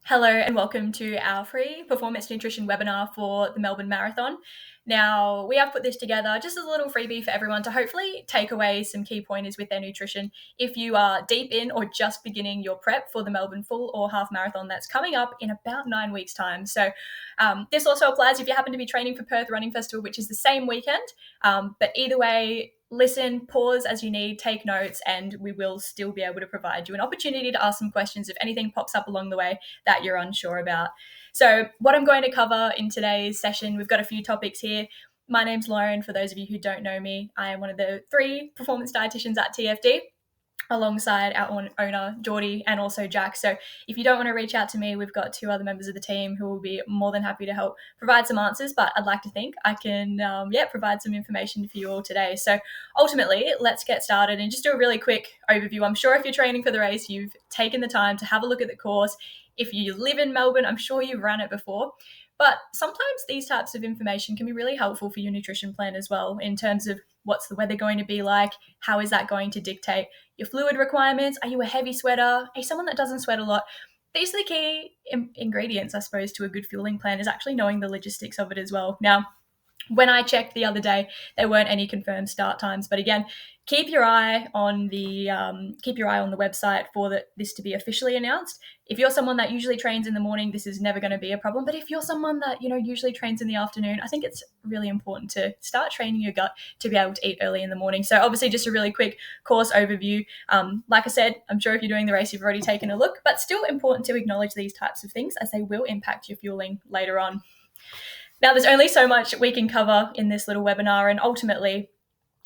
Hello and welcome to our free performance nutrition webinar for the Melbourne Marathon. Now, we have put this together just as a little freebie for everyone to hopefully take away some key pointers with their nutrition if you are deep in or just beginning your prep for the Melbourne full or half marathon that's coming up in about 9 weeks' time. So this also applies if you happen to be training for Perth Running Festival, which is the same weekend. But either way, listen, pause as you need, take notes, and we will still be able to provide you an opportunity to ask some questions if anything pops up along the way that you're unsure about. So what I'm going to cover in today's session, we've got a few topics here. My name's Lauren. For those of you who don't know me, I am one of the 3 performance dietitians at TFD, alongside our owner, Geordie, and also Jack. So if you don't want to reach out to me, we've got 2 other members of the team who will be more than happy to help provide some answers, but I'd like to think I can provide some information for you all today. So ultimately, let's get started and just do a really quick overview. I'm sure if you're training for the race, you've taken the time to have a look at the course. If you live in Melbourne, I'm sure you've run it before. But sometimes these types of information can be really helpful for your nutrition plan as well, in terms of what's the weather going to be like, how is that going to dictate your fluid requirements, are you a heavy sweater, are you someone that doesn't sweat a lot? These are the key ingredients, I suppose, to a good fueling plan, is actually knowing the logistics of it as well. Now, when I checked the other day, there weren't any confirmed start times. But again, keep your eye on the website for this to be officially announced. If you're someone that usually trains in the morning, this is never going to be a problem. But if you're someone that usually trains in the afternoon, I think it's really important to start training your gut to be able to eat early in the morning. So obviously, just a really quick course overview. Like I said, I'm sure if you're doing the race, you've already taken a look, but still important to acknowledge these types of things as they will impact your fueling later on. Now, there's only so much we can cover in this little webinar, and ultimately,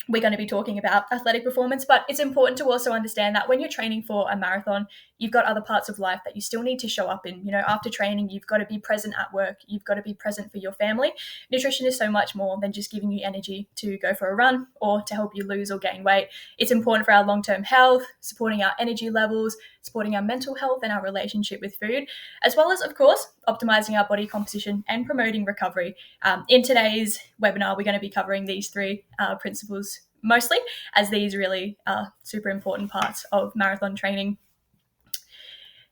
we're going to be talking about athletic performance, but it's important to also understand that when you're training for a marathon, you've got other parts of life that you still need to show up in. After training, you've got to be present at work. You've got to be present for your family. Nutrition is so much more than just giving you energy to go for a run or to help you lose or gain weight. It's important for our long-term health, supporting our energy levels, supporting our mental health and our relationship with food, as well as, of course, optimizing our body composition and promoting recovery. In today's webinar, we're going to be covering these 3 principles mostly, as these really are super important parts of marathon training.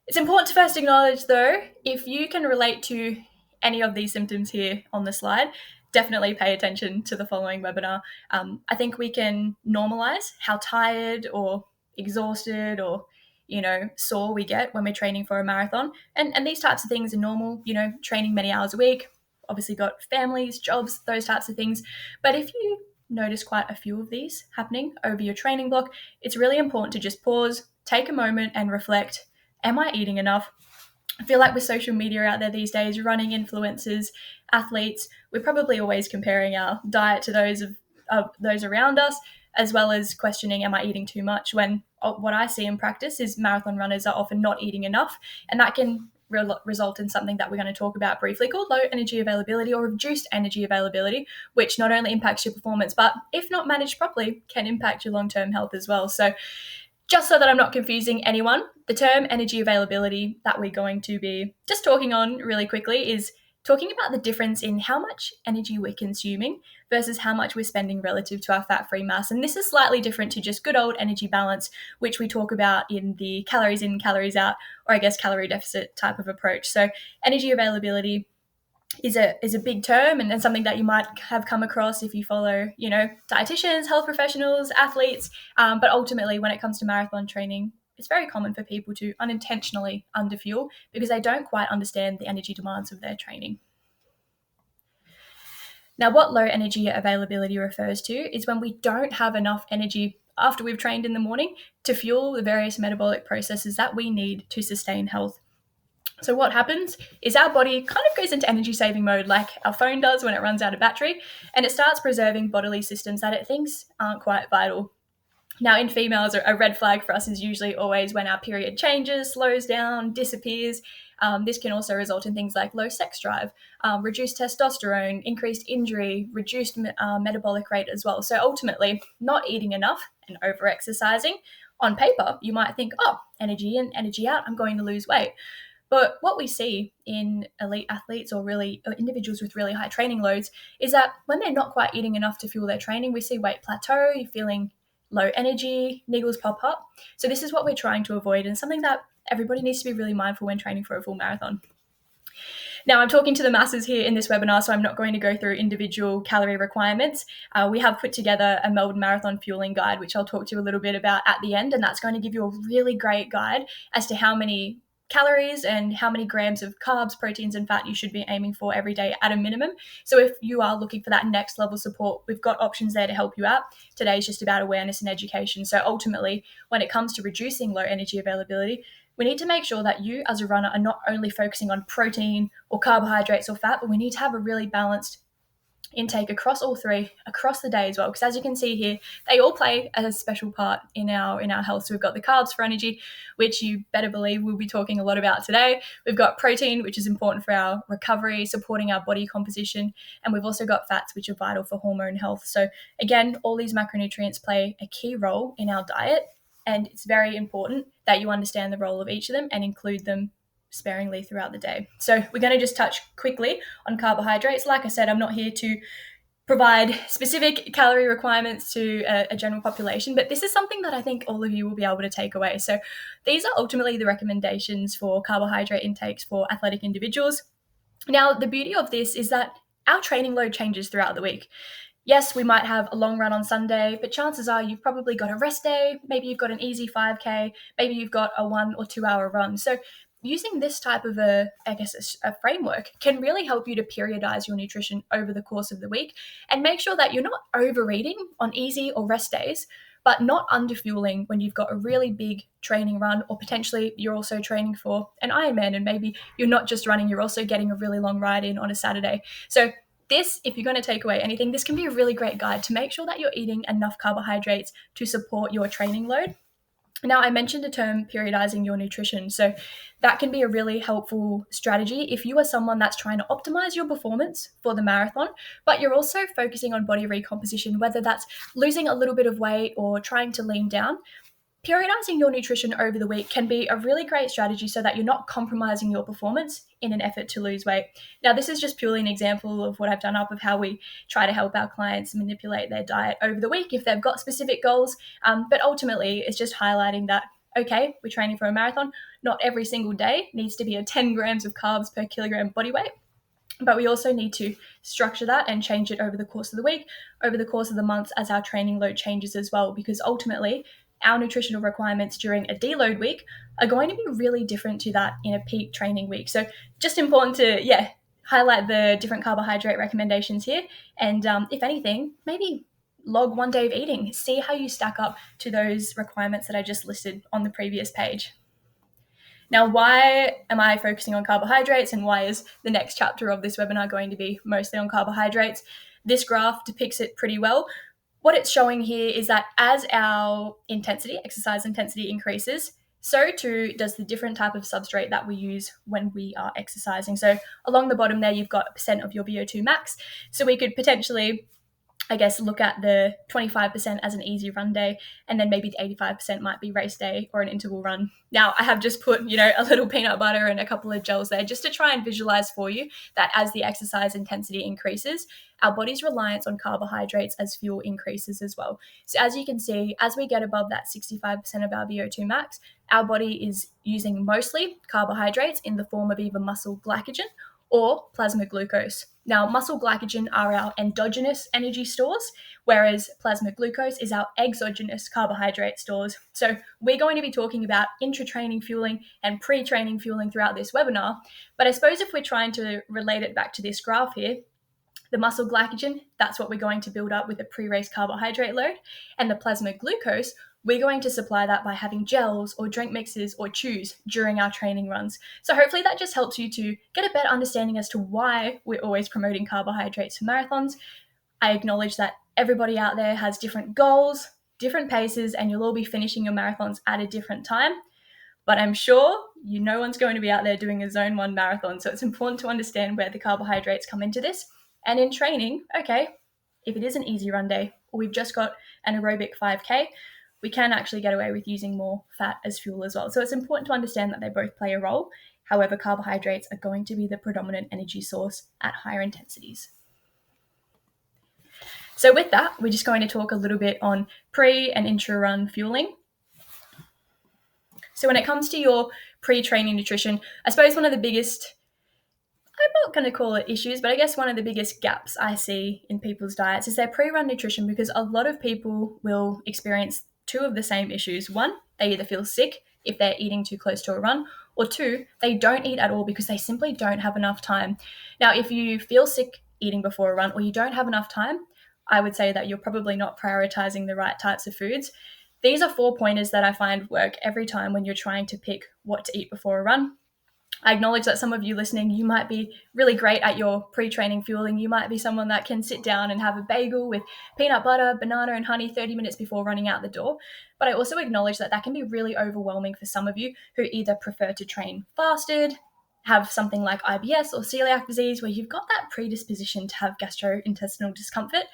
It's important to first acknowledge, though, if you can relate to any of these symptoms here on the slide, definitely pay attention to the following webinar. I think we can normalize how tired or exhausted or sore we get when we're training for a marathon. And these types of things are normal, training many hours a week, obviously got families, jobs, those types of things. But if you notice quite a few of these happening over your training block, it's really important to just pause, take a moment and reflect. Am I eating enough? I feel like with social media out there these days, running influencers, athletes, we're probably always comparing our diet to those of those around us, as well as questioning, am I eating too much? When what I see in practice is marathon runners are often not eating enough, and that can result in something that we're going to talk about briefly called low energy availability or reduced energy availability, which not only impacts your performance, but if not managed properly, can impact your long-term health as well. So just so that I'm not confusing anyone, the term energy availability that we're going to be just talking on really quickly is talking about the difference in how much energy we're consuming versus how much we're spending relative to our fat-free mass. And this is slightly different to just good old energy balance, which we talk about in the calories in, calories out, or I guess calorie deficit type of approach. So energy availability is a big term and something that you might have come across if you follow, dietitians, health professionals, athletes. But ultimately, when it comes to marathon training, it's very common for people to unintentionally underfuel because they don't quite understand the energy demands of their training. Now, what low energy availability refers to is when we don't have enough energy after we've trained in the morning to fuel the various metabolic processes that we need to sustain health. So what happens is our body kind of goes into energy saving mode like our phone does when it runs out of battery, and it starts preserving bodily systems that it thinks aren't quite vital. Now, in females, a red flag for us is usually always when our period changes, slows down, disappears. This can also result in things like low sex drive, reduced testosterone, increased injury, reduced metabolic rate as well. So ultimately, not eating enough and over-exercising, on paper, you might think, energy in, energy out, I'm going to lose weight. But what we see in elite athletes or individuals with really high training loads is that when they're not quite eating enough to fuel their training, we see weight plateau, you're feeling low energy, niggles pop up. So this is what we're trying to avoid, and something that everybody needs to be really mindful when training for a full marathon. Now, I'm talking to the masses here in this webinar, so I'm not going to go through individual calorie requirements. We have put together a Melbourne Marathon fueling guide, which I'll talk to you a little bit about at the end, and that's going to give you a really great guide as to how many calories and how many grams of carbs, proteins, and fat you should be aiming for every day at a minimum. So if you are looking for that next level support, we've got options there to help you out. Today is just about awareness and education. So ultimately, when it comes to reducing low energy availability, we need to make sure that you as a runner are not only focusing on protein or carbohydrates or fat, but we need to have a really balanced intake across all three, across the day as well. Because as you can see here, they all play a special part in our health. So we've got the carbs for energy, which you better believe we'll be talking a lot about today. We've got protein, which is important for our recovery, supporting our body composition. And we've also got fats, which are vital for hormone health. So again, all these macronutrients play a key role in our diet. And it's very important that you understand the role of each of them and include them sparingly throughout the day. So we're going to just touch quickly on carbohydrates. Like I said, I'm not here to provide specific calorie requirements to a general population, but this is something that I think all of you will be able to take away. So these are ultimately the recommendations for carbohydrate intakes for athletic individuals. Now, the beauty of this is that our training load changes throughout the week. Yes, we might have a long run on Sunday, but chances are you've probably got a rest day. Maybe you've got an easy 5K. Maybe you've got a 1 or 2 hour run. So using this type of a framework can really help you to periodize your nutrition over the course of the week and make sure that you're not overeating on easy or rest days, but not underfueling when you've got a really big training run, or potentially you're also training for an Ironman and maybe you're not just running, you're also getting a really long ride in on a Saturday. So this, if you're going to take away anything, this can be a really great guide to make sure that you're eating enough carbohydrates to support your training load. Now, I mentioned the term periodizing your nutrition. So that can be a really helpful strategy if you are someone that's trying to optimize your performance for the marathon, but you're also focusing on body recomposition, whether that's losing a little bit of weight or trying to lean down. Periodizing your nutrition over the week can be a really great strategy so that you're not compromising your performance in an effort to lose weight. Now, this is just purely an example of what I've done up of how we try to help our clients manipulate their diet over the week if they've got specific goals. But ultimately, it's just highlighting that, okay, we're training for a marathon. Not every single day needs to be a 10 grams of carbs per kilogram body weight. But we also need to structure that and change it over the course of the week, over the course of the months as our training load changes as well, because ultimately our nutritional requirements during a deload week are going to be really different to that in a peak training week. So just important to, highlight the different carbohydrate recommendations here. And if anything, maybe log 1 day of eating, see how you stack up to those requirements that I just listed on the previous page. Now, why am I focusing on carbohydrates and why is the next chapter of this webinar going to be mostly on carbohydrates? This graph depicts it pretty well. What it's showing here is that as our exercise intensity increases, so too does the different type of substrate that we use when we are exercising. So along the bottom there, you've got a percent of your VO2 max. So we could potentially, look at the 25% as an easy run day, and then maybe the 85% might be race day or an interval run. Now, I have just put, a little peanut butter and a couple of gels there just to try and visualize for you that as the exercise intensity increases, our body's reliance on carbohydrates as fuel increases as well. So as you can see, as we get above that 65% of our VO2 max, our body is using mostly carbohydrates in the form of either muscle glycogen or plasma glucose. Now, muscle glycogen are our endogenous energy stores, whereas plasma glucose is our exogenous carbohydrate stores. So we're going to be talking about intra-training fueling and pre-training fueling throughout this webinar. But I suppose if we're trying to relate it back to this graph here, the muscle glycogen, that's what we're going to build up with a pre-race carbohydrate load. And the plasma glucose, we're going to supply that by having gels or drink mixes or chews during our training runs. So hopefully that just helps you to get a better understanding as to why we're always promoting carbohydrates for marathons. I acknowledge that everybody out there has different goals, different paces, and you'll all be finishing your marathons at a different time. But I'm sure no one's going to be out there doing a zone 1 marathon. So it's important to understand where the carbohydrates come into this. And in training, okay, if it is an easy run day or we've just got an aerobic 5K, we can actually get away with using more fat as fuel as well. So it's important to understand that they both play a role. However, carbohydrates are going to be the predominant energy source at higher intensities. So with that, we're just going to talk a little bit on pre and intra-run fueling. So when it comes to your pre-training nutrition, I suppose one of the biggest, I'm not going to call it issues, but I guess one of the biggest gaps I see in people's diets is their pre-run nutrition, because a lot of people will experience two of the same issues. One, they either feel sick if they're eating too close to a run, or two, they don't eat at all because they simply don't have enough time. Now, if you feel sick eating before a run or you don't have enough time, I would say that you're probably not prioritizing the right types of foods. These are 4 pointers that I find work every time when you're trying to pick what to eat before a run. I acknowledge that some of you listening, you might be really great at your pre-training fueling. You might be someone that can sit down and have a bagel with peanut butter, banana, and honey 30 minutes before running out the door. But I also acknowledge that that can be really overwhelming for some of you who either prefer to train fasted, have something like IBS or celiac disease where you've got that predisposition to have gastrointestinal discomfort,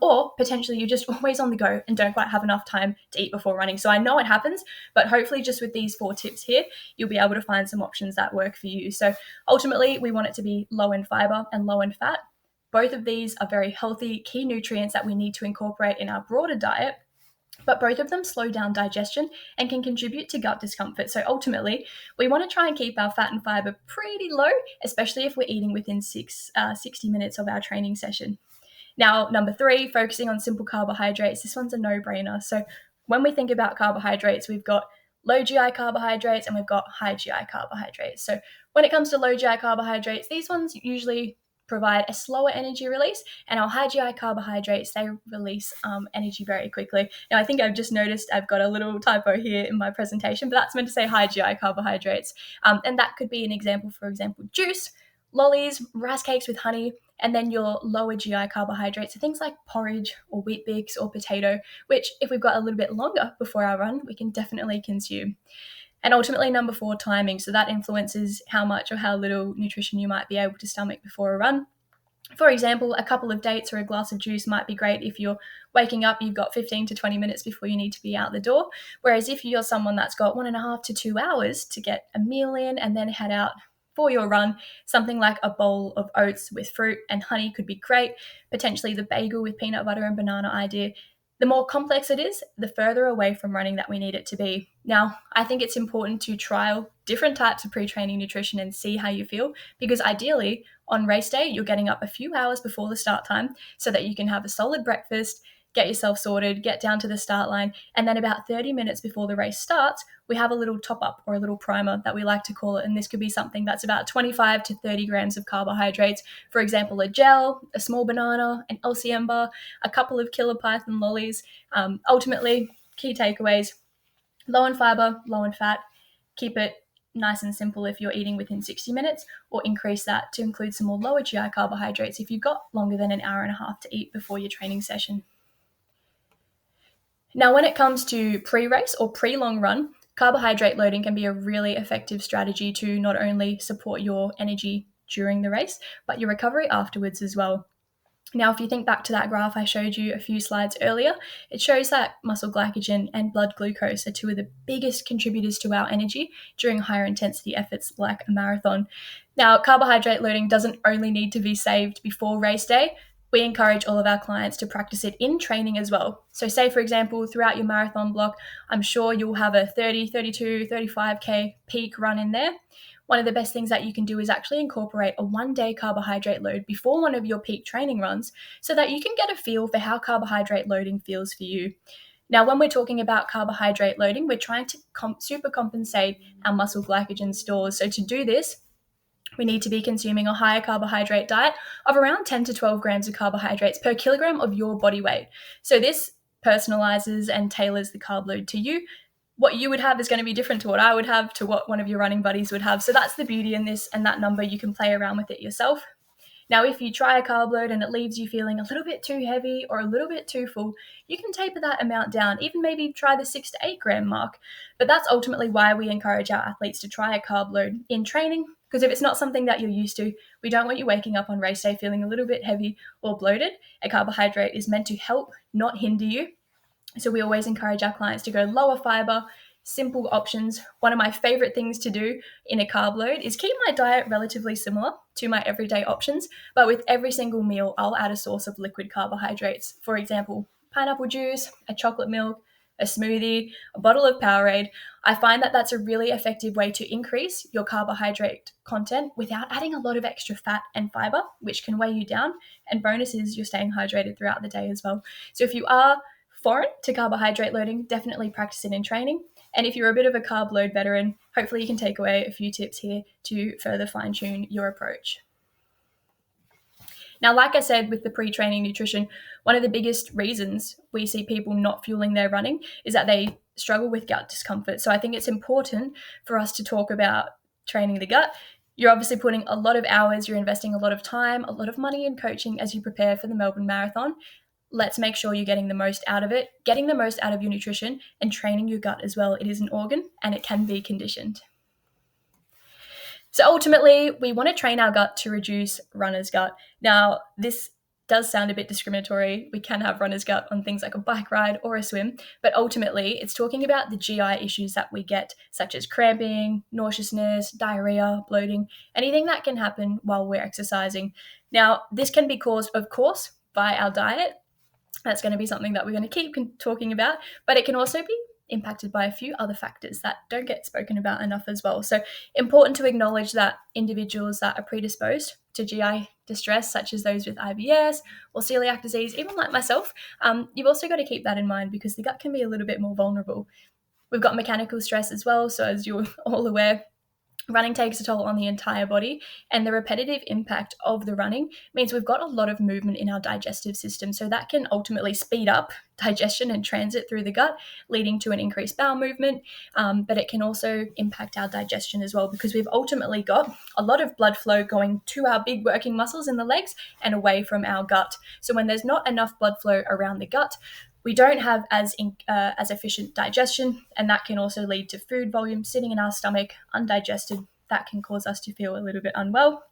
or potentially you're just always on the go and don't quite have enough time to eat before running. So I know it happens, but hopefully just with these 4 tips here, you'll be able to find some options that work for you. So ultimately, we want it to be low in fiber and low in fat. Both of these are very healthy key nutrients that we need to incorporate in our broader diet, but both of them slow down digestion and can contribute to gut discomfort. So ultimately, we want to try and keep our fat and fiber pretty low, especially if we're eating within 60 minutes of our training session. Now, number 3, focusing on simple carbohydrates. This one's a no-brainer. So when we think about carbohydrates, we've got low GI carbohydrates and we've got high GI carbohydrates. So when it comes to low GI carbohydrates, these ones usually provide a slower energy release, and our high GI carbohydrates, they release energy very quickly. Now, I think I've just noticed I've got a little typo here in my presentation, but that's meant to say high GI carbohydrates. And that could be an example, for example, juice, lollies, rice cakes with honey, and then your lower GI carbohydrates are things like porridge or wheat bix or potato, which if we've got a little bit longer before our run, we can definitely consume. And ultimately, number 4, timing. So that influences how much or how little nutrition you might be able to stomach before a run. For example, a couple of dates or a glass of juice might be great if you're waking up, you've got 15 to 20 minutes before you need to be out the door. Whereas if you're someone that's got 1.5 to 2 hours to get a meal in and then head out for your run, something like a bowl of oats with fruit and honey could be great. Potentially the bagel with peanut butter and banana idea. The more complex it is, the further away from running that we need it to be. Now, I think it's important to trial different types of pre-training nutrition and see how you feel, because ideally on race day, you're getting up a few hours before the start time so that you can have a solid breakfast, get yourself sorted, get down to the start line, and then about 30 minutes before the race starts, we have a little top-up or a little primer that we like to call it, and this could be something that's about 25 to 30 grams of carbohydrates. For example, a gel, a small banana, an LCM bar, a couple of Killer Python lollies. Ultimately, key takeaways: low in fiber, low in fat. Keep it nice and simple if you're eating within 60 minutes, or increase that to include some more lower GI carbohydrates if you've got longer than an hour and a half to eat before your training session. Now, when it comes to pre-race or pre-long run, carbohydrate loading can be a really effective strategy to not only support your energy during the race, but your recovery afterwards as well. Now, if you think back to that graph I showed you a few slides earlier, it shows that muscle glycogen and blood glucose are 2 of the biggest contributors to our energy during higher intensity efforts like a marathon. Now, carbohydrate loading doesn't only need to be saved before race day. We encourage all of our clients to practice it in training as well. So say, for example, throughout your marathon block, I'm sure you'll have a 30, 32, 35K peak run in there. One of the best things that you can do is actually incorporate a 1-day carbohydrate load before one of your peak training runs so that you can get a feel for how carbohydrate loading feels for you. Now, when we're talking about carbohydrate loading, we're trying to supercompensate our muscle glycogen stores. So to do this, we need to be consuming a higher carbohydrate diet of around 10 to 12 grams of carbohydrates per kilogram of your body weight. So this personalizes and tailors the carb load to you. What you would have is going to be different to what I would have, to what one of your running buddies would have. So that's the beauty in this, and that number, you can play around with it yourself. Now, if you try a carb load and it leaves you feeling a little bit too heavy or a little bit too full, you can taper that amount down, even maybe try the 6 to 8 gram mark. But that's ultimately why we encourage our athletes to try a carb load in training, because if it's not something that you're used to, we don't want you waking up on race day feeling a little bit heavy or bloated. A carbohydrate is meant to help, not hinder you. So we always encourage our clients to go lower fiber, simple options. One of my favorite things to do in a carb load is keep my diet relatively similar to my everyday options, but with every single meal, I'll add a source of liquid carbohydrates. For example, pineapple juice, a chocolate milk, a smoothie, a bottle of Powerade, I find that that's a really effective way to increase your carbohydrate content without adding a lot of extra fat and fiber, which can weigh you down. And bonus is you're staying hydrated throughout the day as well. So if you are foreign to carbohydrate loading, definitely practice it in training. And if you're a bit of a carb load veteran, hopefully you can take away a few tips here to further fine tune your approach. Now, like I said, with the pre-training nutrition, one of the biggest reasons we see people not fueling their running is that they struggle with gut discomfort. So I think it's important for us to talk about training the gut. You're obviously putting a lot of hours, you're investing a lot of time, a lot of money in coaching as you prepare for the Melbourne Marathon. Let's make sure you're getting the most out of it, getting the most out of your nutrition, and training your gut as well. It is an organ and it can be conditioned. So ultimately, we want to train our gut to reduce runner's gut. Now, this does sound a bit discriminatory. We can have runner's gut on things like a bike ride or a swim, but ultimately it's talking about the GI issues that we get, such as cramping, nauseousness, diarrhea, bloating, anything that can happen while we're exercising. Now, this can be caused, of course, by our diet. That's going to be something that we're going to keep talking about, but it can also be impacted by a few other factors that don't get spoken about enough as well. So important to acknowledge that individuals that are predisposed to GI distress, such as those with IBS or celiac disease, even like myself, you've also got to keep that in mind because the gut can be a little bit more vulnerable. We've got mechanical stress as well. So as you're all aware, running takes a toll on the entire body, and the repetitive impact of the running means we've got a lot of movement in our digestive system. So that can ultimately speed up digestion and transit through the gut, leading to an increased bowel movement. But it can also impact our digestion as well because we've ultimately got a lot of blood flow going to our big working muscles in the legs and away from our gut. So when there's not enough blood flow around the gut, we don't have as efficient digestion, and that can also lead to food volume sitting in our stomach undigested. That can cause us to feel a little bit unwell.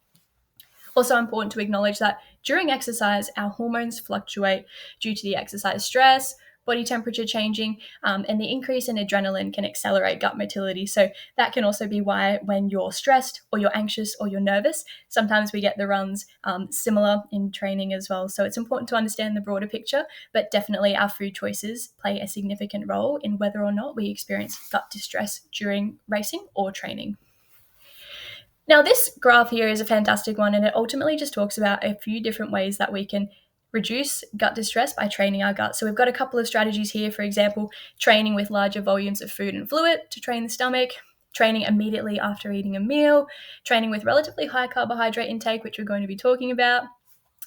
Also important to acknowledge that during exercise, our hormones fluctuate due to the exercise stress, body temperature changing, and the increase in adrenaline can accelerate gut motility. So that can also be why when you're stressed or you're anxious or you're nervous, sometimes we get the runs similar in training as well. So it's important to understand the broader picture, but definitely our food choices play a significant role in whether or not we experience gut distress during racing or training. Now, this graph here is a fantastic one, and it ultimately just talks about a few different ways that we can reduce gut distress by training our gut. So we've got a couple of strategies here, for example, training with larger volumes of food and fluid to train the stomach, training immediately after eating a meal, training with relatively high carbohydrate intake, which we're going to be talking about,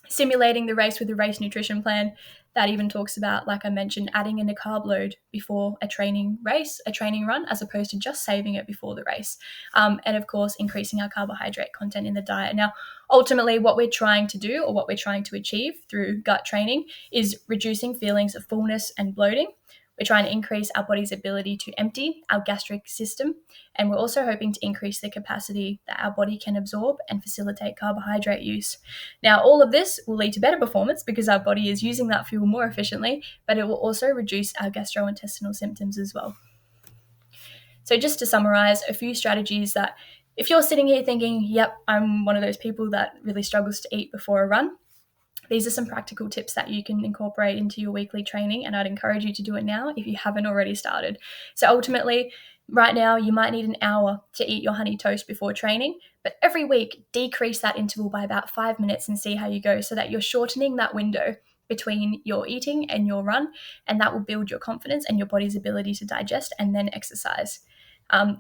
simulating the race with a race nutrition plan. That even talks about, like I mentioned, adding in a carb load before a training race, a training run, as opposed to just saving it before the race. And of course, increasing our carbohydrate content in the diet. Now, ultimately, what we're trying to do or what we're trying to achieve through gut training is reducing feelings of fullness and bloating. We're trying to increase our body's ability to empty our gastric system, and we're also hoping to increase the capacity that our body can absorb and facilitate carbohydrate use. Now, all of this will lead to better performance because our body is using that fuel more efficiently, but it will also reduce our gastrointestinal symptoms as well. So just to summarize, a few strategies that if you're sitting here thinking, yep, I'm one of those people that really struggles to eat before a run, these are some practical tips that you can incorporate into your weekly training, and I'd encourage you to do it now if you haven't already started. So ultimately, right now, you might need an hour to eat your honey toast before training, but every week, decrease that interval by about 5 minutes and see how you go so that you're shortening that window between your eating and your run, and that will build your confidence and your body's ability to digest and then exercise.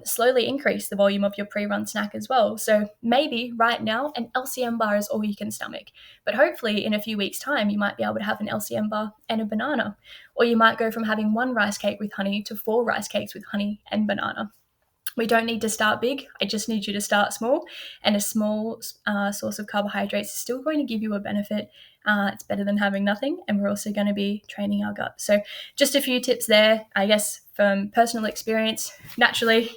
Slowly increase the volume of your pre-run snack as well. So maybe right now an LCM bar is all you can stomach, but hopefully in a few weeks' time you might be able to have an LCM bar and a banana, or you might go from having 1 rice cake with honey to 4 rice cakes with honey and banana. We don't need to start big. I just need you to start small, and a small source of carbohydrates is still going to give you a benefit. It's better than having nothing, and we're also going to be training our gut. So just a few tips there, I guess, from personal experience. Naturally,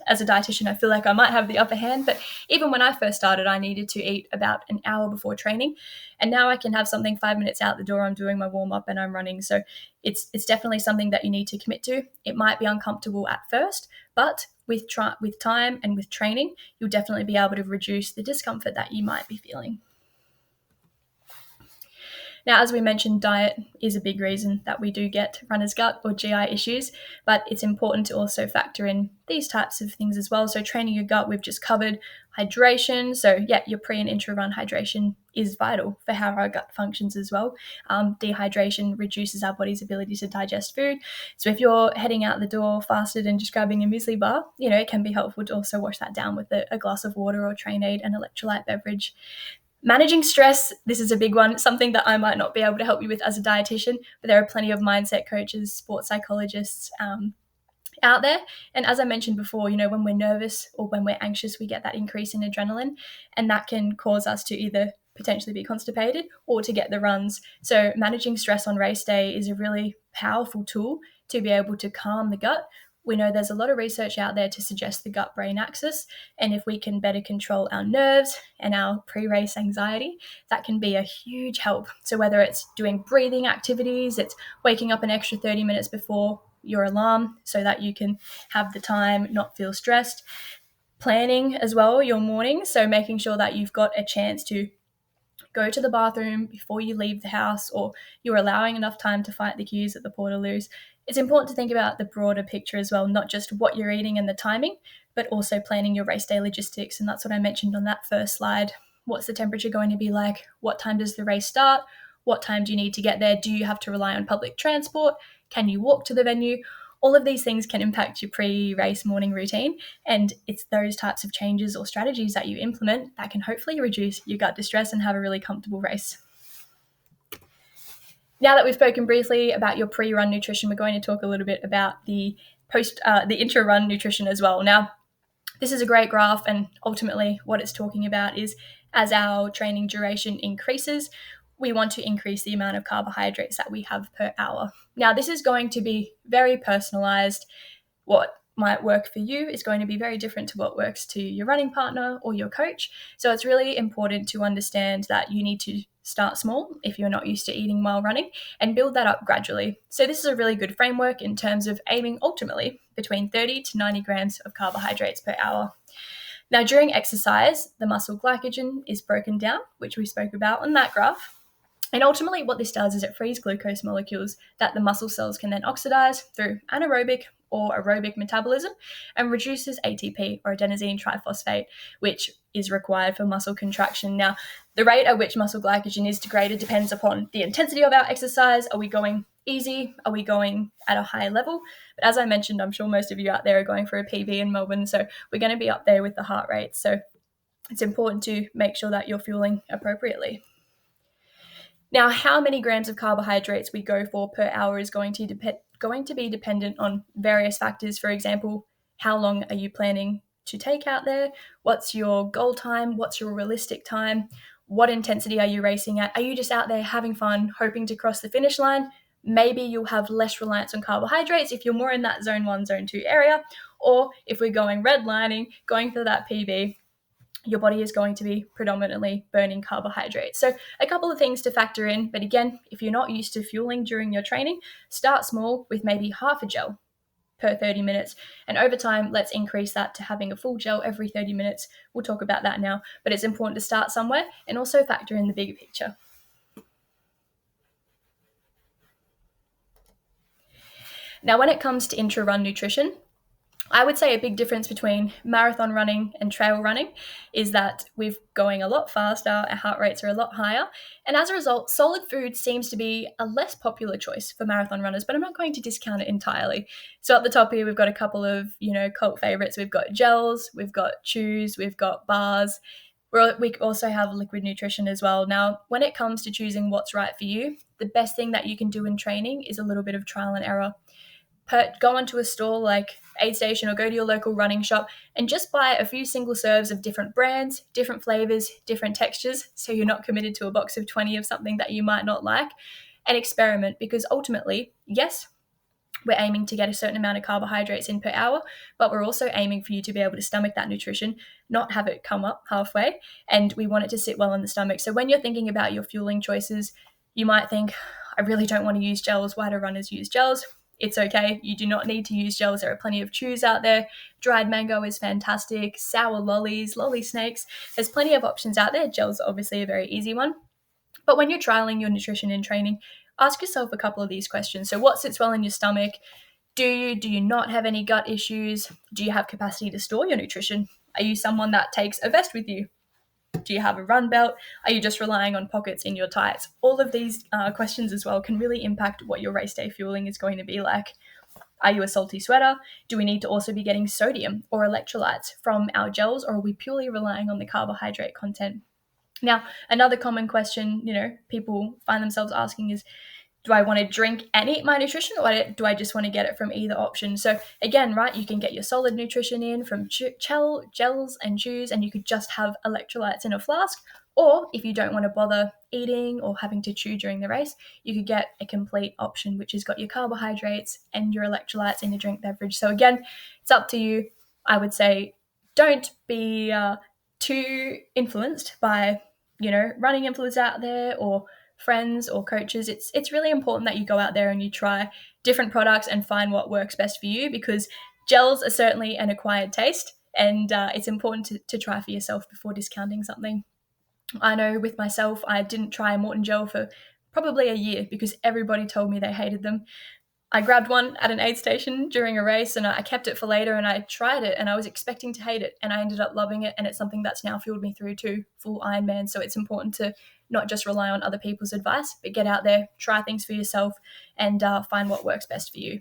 as a dietitian, I feel like I might have the upper hand, but even when I first started, I needed to eat about an hour before training, and now I can have something 5 minutes out the door. I'm doing my warm-up and I'm running. So it's definitely something that you need to commit to. It might be uncomfortable at first, but with time and with training, you'll definitely be able to reduce the discomfort that you might be feeling. Now, as we mentioned, diet is a big reason that we do get runner's gut or GI issues, but it's important to also factor in these types of things as well. So training your gut, we've just covered hydration. So yeah, your pre and intra-run hydration is vital for how our gut functions as well. Dehydration reduces our body's ability to digest food. So if you're heading out the door fasted and just grabbing a muesli bar, it can be helpful to also wash that down with a glass of water or Train Aid and electrolyte beverage. Managing stress, this is a big one, something that I might not be able to help you with as a dietitian, but there are plenty of mindset coaches, sports psychologists out there. And as I mentioned before, when we're nervous or when we're anxious, we get that increase in adrenaline, and that can cause us to either potentially be constipated or to get the runs. So managing stress on race day is a really powerful tool to be able to calm the gut. We know there's a lot of research out there to suggest the gut-brain axis, and if we can better control our nerves and our pre-race anxiety, that can be a huge help. So whether it's doing breathing activities, it's waking up an extra 30 minutes before your alarm so that you can have the time, not feel stressed. Planning as well your morning, so making sure that you've got a chance to go to the bathroom before you leave the house, or you're allowing enough time to fight the queues at the Portaloos. It's important to think about the broader picture as well, not just what you're eating and the timing, but also planning your race day logistics. And that's what I mentioned on that first slide. What's the temperature going to be like? What time does the race start? What time do you need to get there? Do you have to rely on public transport? Can you walk to the venue? All of these things can impact your pre-race morning routine, and it's those types of changes or strategies that you implement that can hopefully reduce your gut distress and have a really comfortable race. Now that we've spoken briefly about your pre-run nutrition, we're going to talk a little bit about the intra-run nutrition as well. Now, this is a great graph, and ultimately what it's talking about is as our training duration increases, we want to increase the amount of carbohydrates that we have per hour. Now, this is going to be very personalized. What might work for you is going to be very different to what works to your running partner or your coach. So it's really important to understand that you need to start small if you're not used to eating while running, and build that up gradually. So this is a really good framework in terms of aiming ultimately between 30 to 90 grams of carbohydrates per hour. Now, during exercise, the muscle glycogen is broken down, which we spoke about on that graph. And ultimately what this does is it frees glucose molecules that the muscle cells can then oxidize through anaerobic or aerobic metabolism, and reduces ATP or adenosine triphosphate, which is required for muscle contraction. Now, the rate at which muscle glycogen is degraded depends upon the intensity of our exercise. Are we going easy? Are we going at a high level? But as I mentioned, I'm sure most of you out there are going for a PB in Melbourne, so we're going to be up there with the heart rate. So it's important to make sure that you're fueling appropriately. Now, how many grams of carbohydrates we go for per hour is going to be dependent on various factors. For example, how long are you planning to take out there? What's your goal time? What's your realistic time? What intensity are you racing at? Are you just out there having fun, hoping to cross the finish line? Maybe you'll have less reliance on carbohydrates if you're more in that zone 1, zone 2 area. Or if we're going redlining, going for that PB, your body is going to be predominantly burning carbohydrates. So a couple of things to factor in, but again, if you're not used to fueling during your training, start small with maybe half a gel per 30 minutes. And over time, let's increase that to having a full gel every 30 minutes. We'll talk about that now, but it's important to start somewhere and also factor in the bigger picture. Now, when it comes to intra-run nutrition, I would say a big difference between marathon running and trail running is that we're going a lot faster, our heart rates are a lot higher, and as a result, solid food seems to be a less popular choice for marathon runners, but I'm not going to discount it entirely. So at the top here, we've got a couple of, cult favorites. We've got gels, we've got chews, we've got bars. We also have liquid nutrition as well. Now, when it comes to choosing what's right for you, the best thing that you can do in training is a little bit of trial and error. Go onto a store like Aid Station or go to your local running shop and just buy a few single serves of different brands, different flavors, different textures, so you're not committed to a box of 20 of something that you might not like, and experiment, because ultimately, yes, we're aiming to get a certain amount of carbohydrates in per hour, but we're also aiming for you to be able to stomach that nutrition, not have it come up halfway, and we want it to sit well in the stomach. So when you're thinking about your fueling choices, you might think, I really don't want to use gels. Why do runners use gels? It's okay. You do not need to use gels. There are plenty of chews out there. Dried mango is fantastic. Sour lollies, lolly snakes. There's plenty of options out there. Gels are obviously a very easy one. But when you're trialing your nutrition and training, ask yourself a couple of these questions. So what sits well in your stomach? Do you not have any gut issues? Do you have capacity to store your nutrition? Are you someone that takes a vest with you? Do you have a run belt? Are you just relying on pockets in your tights? All of these questions as well can really impact what your race day fueling is going to be like. Are you a salty sweater? Do we need to also be getting sodium or electrolytes from our gels, or are we purely relying on the carbohydrate content? Now, another common question, people find themselves asking is, do I want to drink and eat my nutrition, or do I just want to get it from either option? So again, right, you can get your solid nutrition in from gels and chews, and you could just have electrolytes in a flask. Or if you don't want to bother eating or having to chew during the race, you could get a complete option, which has got your carbohydrates and your electrolytes in a drink beverage. So again, it's up to you. I would say don't be too influenced by, running influencers out there or friends or coaches. It's really important that you go out there and you try different products and find what works best for you, because gels are certainly an acquired taste, and it's important to try for yourself before discounting something. I know with myself, I didn't try a Morton gel for probably a year because everybody told me they hated them. I grabbed one at an aid station during a race, and I kept it for later, and I tried it, and I was expecting to hate it, and I ended up loving it, and it's something that's now fueled me through to full Ironman. So it's important to not just rely on other people's advice, but get out there, try things for yourself, and find what works best for you.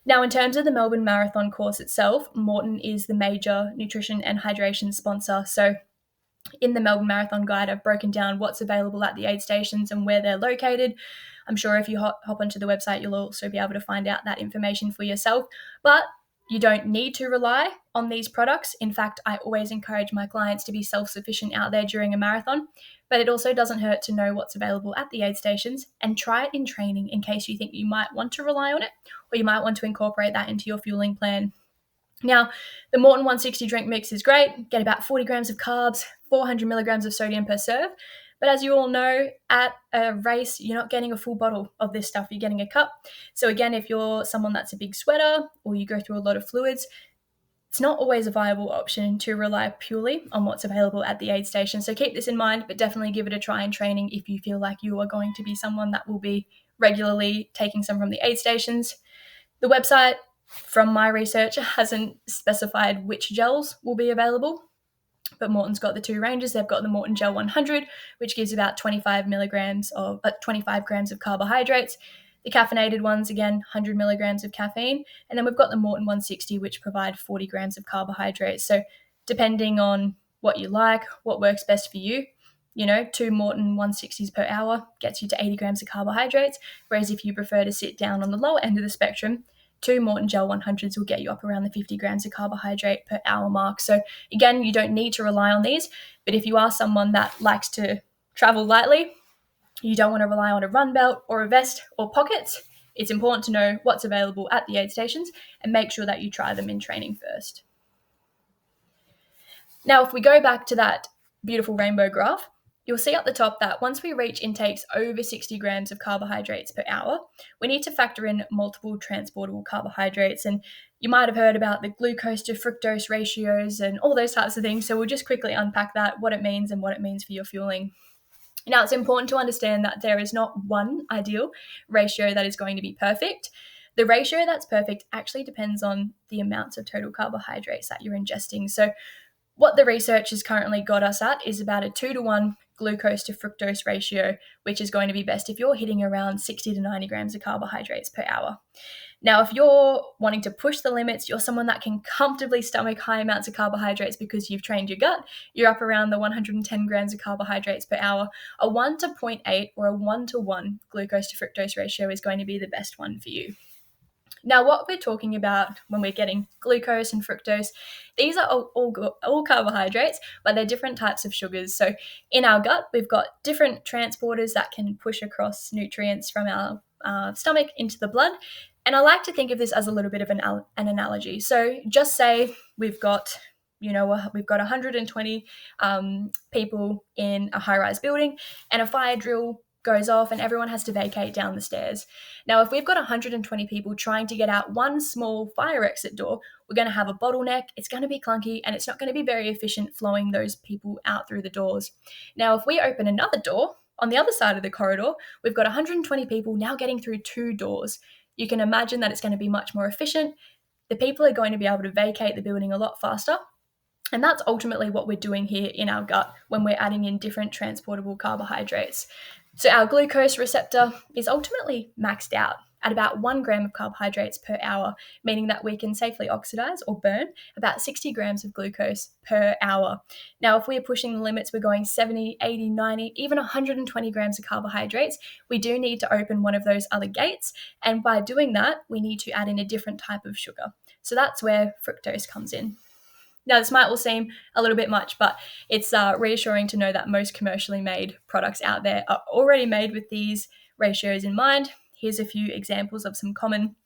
Now, in terms of the Melbourne Marathon course itself, Morton is the major nutrition and hydration sponsor. So in the Melbourne Marathon Guide, I've broken down what's available at the aid stations and where they're located. I'm sure if you hop onto the website, you'll also be able to find out that information for yourself. But you don't need to rely on these products. In fact, I always encourage my clients to be self-sufficient out there during a marathon. But it also doesn't hurt to know what's available at the aid stations and try it in training in case you think you might want to rely on it, or you might want to incorporate that into your fueling plan. Now, the Morton 160 drink mix is great. Get about 40 grams of carbs, 400 milligrams of sodium per serve. But as you all know, at a race, you're not getting a full bottle of this stuff. You're getting a cup. So again, if you're someone that's a big sweater or you go through a lot of fluids, it's not always a viable option to rely purely on what's available at the aid station. So keep this in mind, but definitely give it a try in training if you feel like you are going to be someone that will be regularly taking some from the aid stations. The website, from my research, hasn't specified which gels will be available, but Morton's got the two ranges. They've got the Morton Gel 100, which gives about 25 grams of carbohydrates. The caffeinated ones, again, 100 milligrams of caffeine. And then we've got the Morton 160, which provide 40 grams of carbohydrates. So depending on what you like, what works best for you, 2 Morton 160s per hour gets you to 80 grams of carbohydrates. Whereas if you prefer to sit down on the lower end of the spectrum, 2 Morton Gel 100s will get you up around the 50 grams of carbohydrate per hour mark. So again, you don't need to rely on these, but if you are someone that likes to travel lightly, you don't want to rely on a run belt or a vest or pockets, it's important to know what's available at the aid stations and make sure that you try them in training first. Now, if we go back to that beautiful rainbow graph, you'll see at the top that once we reach intakes over 60 grams of carbohydrates per hour, we need to factor in multiple transportable carbohydrates. And you might have heard about the glucose to fructose ratios and all those types of things. So we'll just quickly unpack that, what it means and what it means for your fueling. Now, it's important to understand that there is not one ideal ratio that is going to be perfect. The ratio that's perfect actually depends on the amounts of total carbohydrates that you're ingesting. So what the research has currently got us at is about a 2-to-1 glucose to fructose ratio, which is going to be best if you're hitting around 60 to 90 grams of carbohydrates per hour. Now, if you're wanting to push the limits, you're someone that can comfortably stomach high amounts of carbohydrates because you've trained your gut, you're up around the 110 grams of carbohydrates per hour. A 1 to 0.8 or a 1-to-1 glucose to fructose ratio is going to be the best one for you. Now, what we're talking about when we're getting glucose and fructose, these are all carbohydrates, but they're different types of sugars. So in our gut, we've got different transporters that can push across nutrients from our stomach into the blood. And I like to think of this as a little bit of an analogy. So just say we've got 120 people in a high-rise building, and a fire drill goes off and everyone has to vacate down the stairs. Now, if we've got 120 people trying to get out one small fire exit door, we're going to have a bottleneck, it's going to be clunky, and it's not going to be very efficient flowing those people out through the doors. Now, if we open another door on the other side of the corridor, we've got 120 people now getting through 2 doors. You can imagine that it's going to be much more efficient. The people are going to be able to vacate the building a lot faster. And that's ultimately what we're doing here in our gut when we're adding in different transportable carbohydrates. So our glucose receptor is ultimately maxed out at about 1 gram of carbohydrates per hour, meaning that we can safely oxidize or burn about 60 grams of glucose per hour. Now, if we're pushing the limits, we're going 70, 80, 90, even 120 grams of carbohydrates, we do need to open one of those other gates. And by doing that, we need to add in a different type of sugar. So that's where fructose comes in. Now, this might all seem a little bit much, but it's reassuring to know that most commercially made products out there are already made with these ratios in mind. Here's a few examples of some common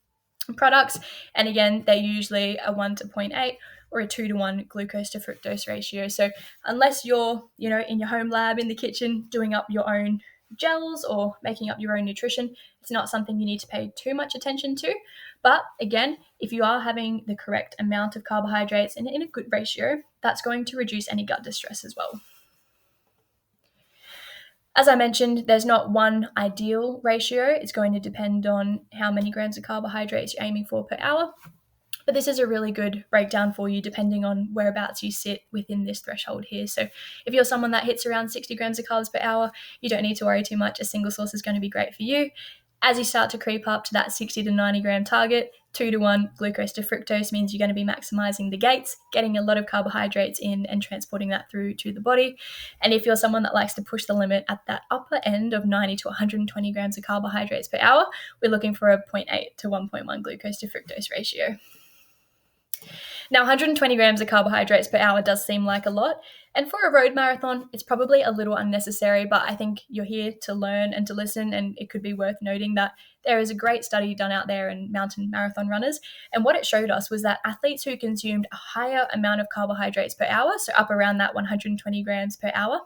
products. And again, they're usually a 1 to 0.8 or a 2 to 1 glucose to fructose ratio. So unless you're, in your home lab, in the kitchen, doing up your own gels or making up your own nutrition, it's not something you need to pay too much attention to. But again, if you are having the correct amount of carbohydrates and in a good ratio, that's going to reduce any gut distress as well. As I mentioned, there's not one ideal ratio. It's going to depend on how many grams of carbohydrates you're aiming for per hour. But this is a really good breakdown for you depending on whereabouts you sit within this threshold here. So if you're someone that hits around 60 grams of carbs per hour, you don't need to worry too much. A single source is going to be great for you. As you start to creep up to that 60 to 90 gram target, 2 to 1 glucose to fructose means you're going to be maximizing the gates, getting a lot of carbohydrates in and transporting that through to the body. And if you're someone that likes to push the limit at that upper end of 90 to 120 grams of carbohydrates per hour, we're looking for a 0.8 to 1.1 glucose to fructose ratio. Now, 120 grams of carbohydrates per hour does seem like a lot, and for a road marathon, it's probably a little unnecessary, but I think you're here to learn and to listen, and it could be worth noting that there is a great study done out there in mountain marathon runners, and what it showed us was that athletes who consumed a higher amount of carbohydrates per hour, so up around that 120 grams per hour,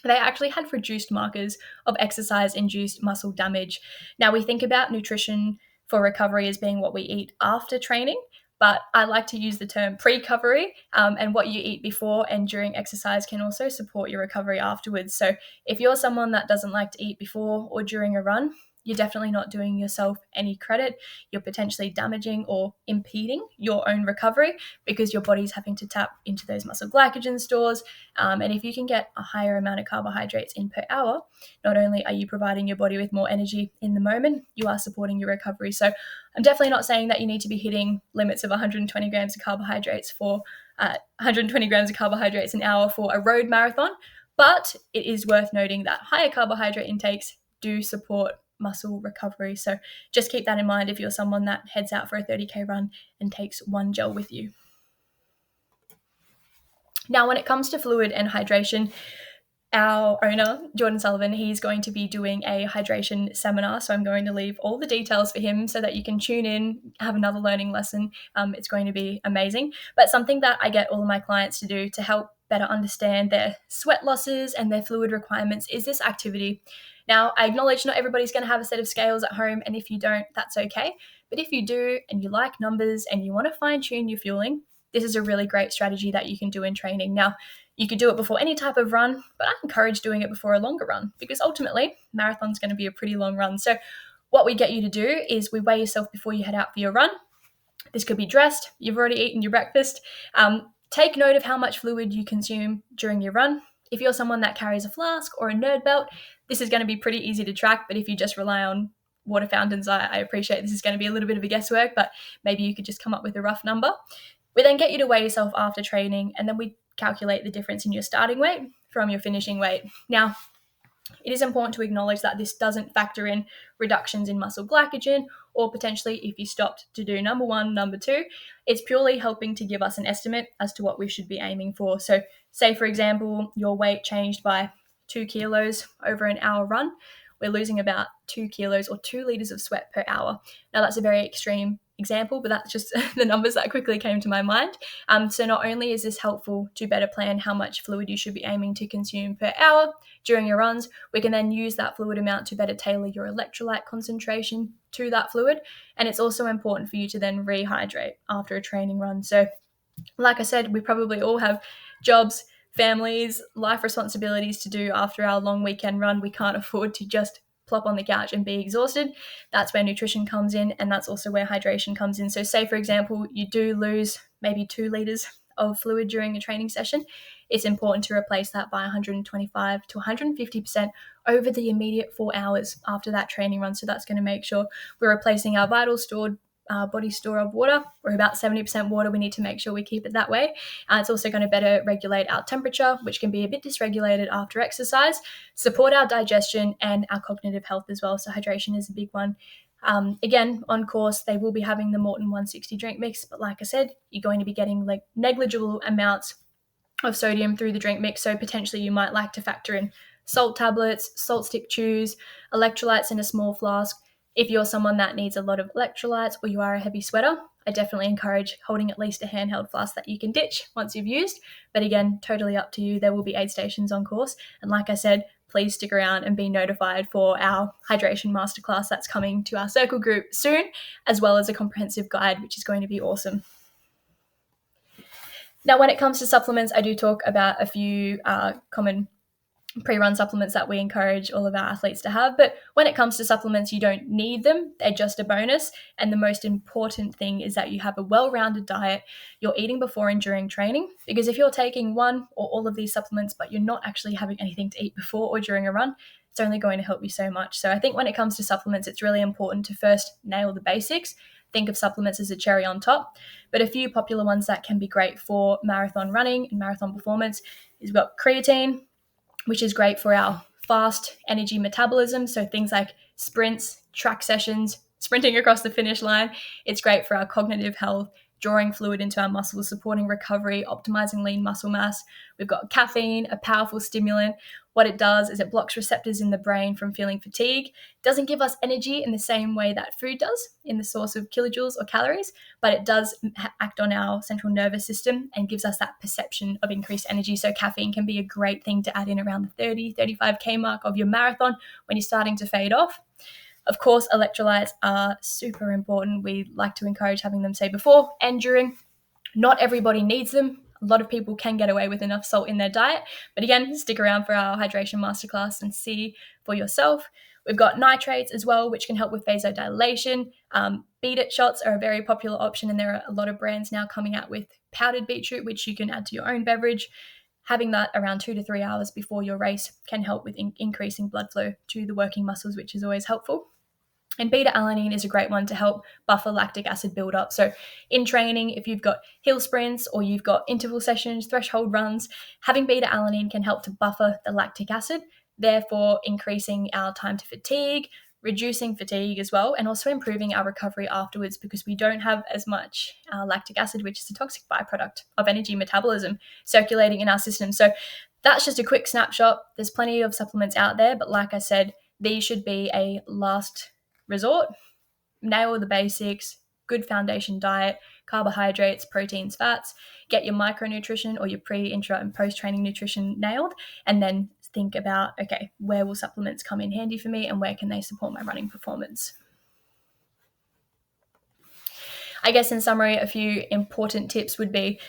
they actually had reduced markers of exercise-induced muscle damage. Now, we think about nutrition for recovery as being what we eat after training, but I like to use the term pre-recovery, and what you eat before and during exercise can also support your recovery afterwards. So if you're someone that doesn't like to eat before or during a run, you're definitely not doing yourself any credit. You're potentially damaging or impeding your own recovery because your body's having to tap into those muscle glycogen stores. And if you can get a higher amount of carbohydrates in per hour, not only are you providing your body with more energy in the moment, you are supporting your recovery. So I'm definitely not saying that you need to be hitting limits of 120 grams of carbohydrates for 120 grams of carbohydrates an hour for a road marathon, but it is worth noting that higher carbohydrate intakes do support muscle recovery. So just keep that in mind if you're someone that heads out for a 30K run and takes one gel with you. Now, when it comes to fluid and hydration, our owner, Jordan Sullivan, he's going to be doing a hydration seminar. So I'm going to leave all the details for him so that you can tune in, have another learning lesson. It's going to be amazing. But something that I get all of my clients to do to help better understand their sweat losses and their fluid requirements is this activity. Now, I acknowledge not everybody's going to have a set of scales at home, and if you don't, that's okay. But if you do, and you like numbers, and you want to fine-tune your fueling, this is a really great strategy that you can do in training. Now, you could do it before any type of run, but I encourage doing it before a longer run because ultimately, marathon's going to be a pretty long run. So what we get you to do is we weigh yourself before you head out for your run. This could be dressed. You've already eaten your breakfast. Take note of how much fluid you consume during your run. If you're someone that carries a flask or a nerd belt, this is going to be pretty easy to track, but if you just rely on water fountains, I appreciate this is going to be a little bit of a guesswork, but maybe you could just come up with a rough number. We then get you to weigh yourself after training, and then we calculate the difference in your starting weight from your finishing weight. Now, it is important to acknowledge that this doesn't factor in reductions in muscle glycogen, or potentially if you stopped to do number 1, number 2, it's purely helping to give us an estimate as to what we should be aiming for. So say, for example, your weight changed by 2 kilos over an hour run, we're losing about 2 kilos or 2 liters of sweat per hour. Now, that's a very extreme example, but that's just the numbers that quickly came to my mind. So not only is this helpful to better plan how much fluid you should be aiming to consume per hour during your runs, we can then use that fluid amount to better tailor your electrolyte concentration to that fluid. And it's also important for you to then rehydrate after a training run. So like I said, we probably all have jobs, families, life responsibilities to do after our long weekend run. We can't afford to just plop on the couch and be exhausted. That's where nutrition comes in, and that's also where hydration comes in. So say, for example, you do lose maybe 2 liters of fluid during a training session. It's important to replace that by 125 to 150% over the immediate 4 hours after that training run. So that's going to make sure we're replacing our vital stored body store of water. We're about 70% water. We need to make sure we keep it that way. It's also going to better regulate our temperature, which can be a bit dysregulated after exercise, support our digestion and our cognitive health as well. So hydration is a big one. Again, on course, they will be having the Morton 160 drink mix, but like I said, you're going to be getting like negligible amounts of sodium through the drink mix. So potentially you might like to factor in salt tablets, salt stick chews, electrolytes in a small flask. If you're someone that needs a lot of electrolytes or you are a heavy sweater, I definitely encourage holding at least a handheld flask that you can ditch once you've used. But again, totally up to you. There will be aid stations on course. And like I said, please stick around and be notified for our hydration masterclass that's coming to our circle group soon, as well as a comprehensive guide, which is going to be awesome. Now, when it comes to supplements, I do talk about a few common pre-run supplements that we encourage all of our athletes to have. But when it comes to supplements, you don't need them. They're just a bonus. And the most important thing is that you have a well-rounded diet. You're eating before and during training, because if you're taking one or all of these supplements, but you're not actually having anything to eat before or during a run, it's only going to help you so much. So I think when it comes to supplements, it's really important to first nail the basics. Think of supplements as a cherry on top. But a few popular ones that can be great for marathon running and marathon performance is we've got creatine, which is great for our fast energy metabolism. So things like sprints, track sessions, sprinting across the finish line. It's great for our cognitive health, drawing fluid into our muscles, supporting recovery, optimizing lean muscle mass. We've got caffeine, a powerful stimulant. What it does is it blocks receptors in the brain from feeling fatigue. It doesn't give us energy in the same way that food does in the source of kilojoules or calories, but it does act on our central nervous system and gives us that perception of increased energy. So caffeine can be a great thing to add in around the 30, 35K mark of your marathon when you're starting to fade off. Of course, electrolytes are super important. We like to encourage having them, say, before and during. Not everybody needs them. A lot of people can get away with enough salt in their diet. But again, stick around for our hydration masterclass and see for yourself. We've got nitrates as well, which can help with vasodilation. Beet it shots are a very popular option, and there are a lot of brands now coming out with powdered beetroot, which you can add to your own beverage. Having that around 2 to 3 hours before your race can help with increasing blood flow to the working muscles, which is always helpful. And beta-alanine is a great one to help buffer lactic acid buildup. So in training, if you've got hill sprints or you've got interval sessions, threshold runs, having beta-alanine can help to buffer the lactic acid, therefore increasing our time to fatigue, reducing fatigue as well, and also improving our recovery afterwards, because we don't have as much lactic acid, which is a toxic byproduct of energy metabolism, circulating in our system. So that's just a quick snapshot. There's plenty of supplements out there, but like I said, these should be a last resort. Nail the basics, good foundation diet, carbohydrates, proteins, fats, get your micronutrition or your pre, intra, and post-training nutrition nailed, and then think about, okay, where will supplements come in handy for me and where can they support my running performance? I guess in summary, a few important tips would be,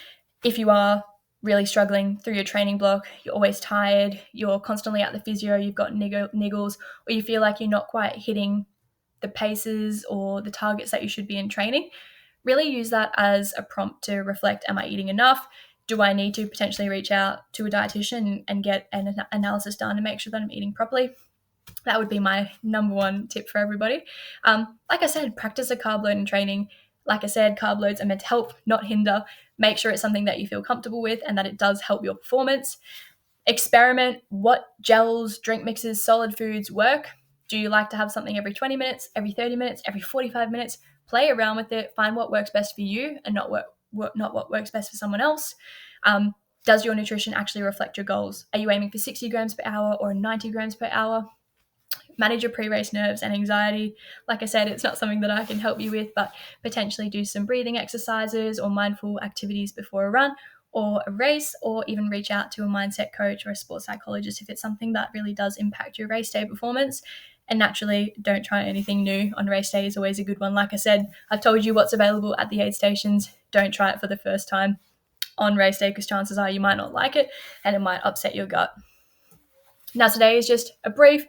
if you are really struggling through your training block, you're always tired, you're constantly at the physio, you've got niggles, or you feel like you're not quite hitting the paces or the targets that you should be in training, really use that as a prompt to reflect, am I eating enough? Do I need to potentially reach out to a dietitian and get an analysis done to make sure that I'm eating properly? That would be my number one tip for everybody. Like I said, practice a carb load in training. Like I said, carb loads are meant to help, not hinder. Make sure it's something that you feel comfortable with and that it does help your performance. Experiment what gels, drink mixes, solid foods work. Do you like to have something every 20 minutes, every 30 minutes, every 45 minutes? Play around with it. Find what works best for you and not what works best for someone else. Does your nutrition actually reflect your goals? Are you aiming for 60 grams per hour or 90 grams per hour? manage your pre-race nerves and anxiety. Like I said, it's not something that I can help you with, but potentially do some breathing exercises or mindful activities before a run or a race, or even reach out to a mindset coach or a sports psychologist if it's something that really does impact your race day performance. And naturally, don't try anything new on race day is always a good one. Like I said, I've told you what's available at the aid stations. Don't try it for the first time on race day, because chances are you might not like it and it might upset your gut. Now, today is just a brief,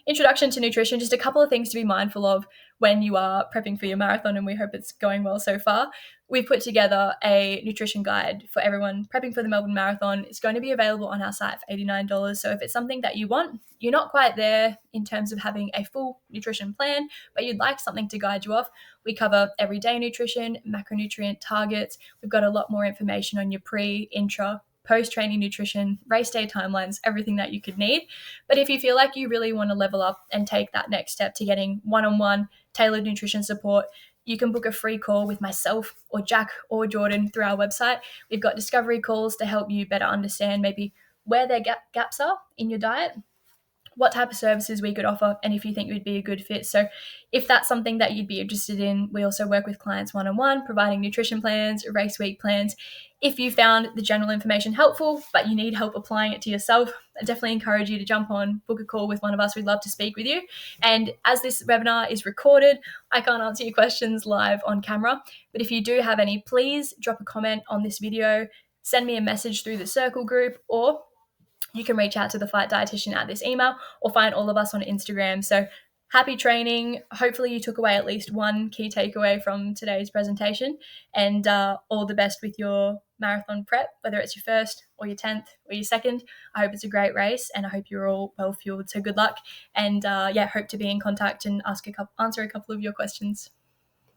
introduction to nutrition, just a couple of things to be mindful of when you are prepping for your marathon, and we hope it's going well so far. We've put together a nutrition guide for everyone prepping for the Melbourne Marathon. It's going to be available on our site for $89. So if it's something that you want, you're not quite there in terms of having a full nutrition plan, but you'd like something to guide you off, we cover everyday nutrition, macronutrient targets. We've got a lot more information on your pre, intra, post-training nutrition, race day timelines, everything that you could need. But if you feel like you really want to level up and take that next step to getting one-on-one tailored nutrition support, you can book a free call with myself or Jack or Jordan through our website. We've got discovery calls to help you better understand maybe where their gaps are in your diet, what type of services we could offer, and if you think you'd be a good fit. So if that's something that you'd be interested in, we also work with clients one-on-one, providing nutrition plans, race week plans. If you found the general information helpful, but you need help applying it to yourself, I definitely encourage you to jump on, book a call with one of us. We'd love to speak with you. And as this webinar is recorded, I can't answer your questions live on camera, but if you do have any, please drop a comment on this video, send me a message through the circle group, or you can reach out to the flight dietitian at this email, or find all of us on Instagram. So happy training. Hopefully you took away at least one key takeaway from today's presentation, and all the best with your marathon prep, whether it's your first or your 10th or your second. I hope it's a great race, and I hope you're all well fueled. So good luck, and hope to be in contact and answer a couple of your questions.